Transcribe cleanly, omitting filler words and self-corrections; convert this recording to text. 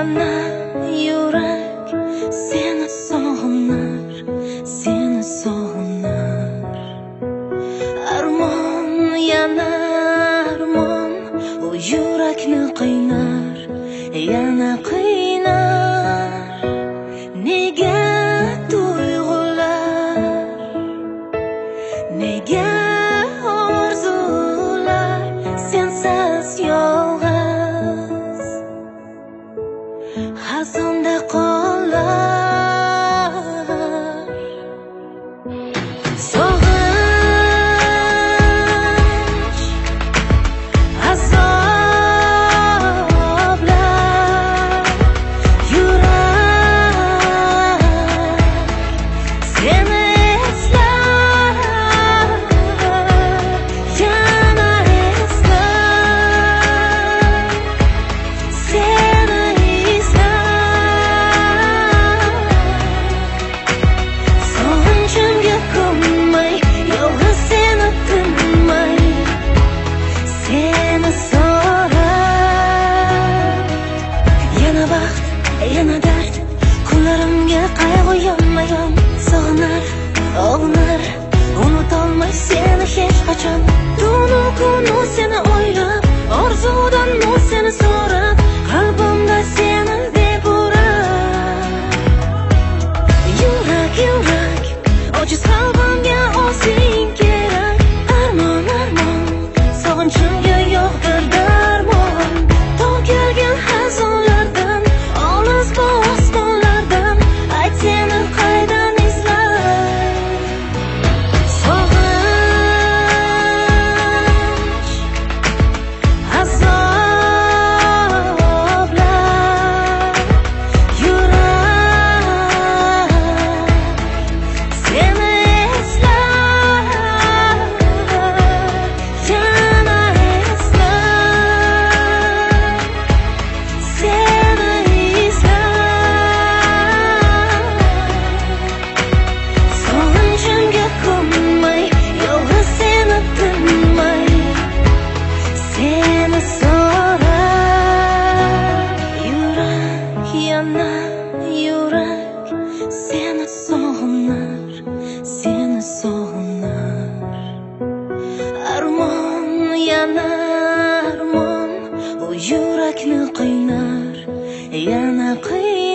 yana yurak seni sog'inar, seni sog'inar. Armon yana armon, u yurakni qiynar, yana qiynar. Nega tuyg'ular, nega orzular sensiz yolg'iz xazonda qolar. Sog'inch, azoblar, yurak seni eslar, yana eslar, seni izlar. Sog'inchimga ko'nmay, yolg'iz seni tinmay, seni so'rar. Yana baxt, yana dard, kunlarimga qayg'u yonma-yon sog'inar, og'nar. Unutolmay seni hech qachon, tunu kunu seni o'ylab, orzudan seni so'rab, qalbimda seni deb urab. Yurak, yurak, ojiz qalbimga o'zing kerak. Armon, armon, sog'inchimga yo'qdir darmon. To'kilgan xazonlardan, olis bu osmonlardan, ayt seni qaydan izlay. Sog'inch, azoblar, yurak seni eslar, yana eslar, seni izlar. Sog'inchimga ko'nmay, yolg'iz seni tinmay, seni so'rar. Yurak yana yurak seni sog'inar, seni sog'inar. Armon yana armon, u yurakni qiynar, yana qiynar.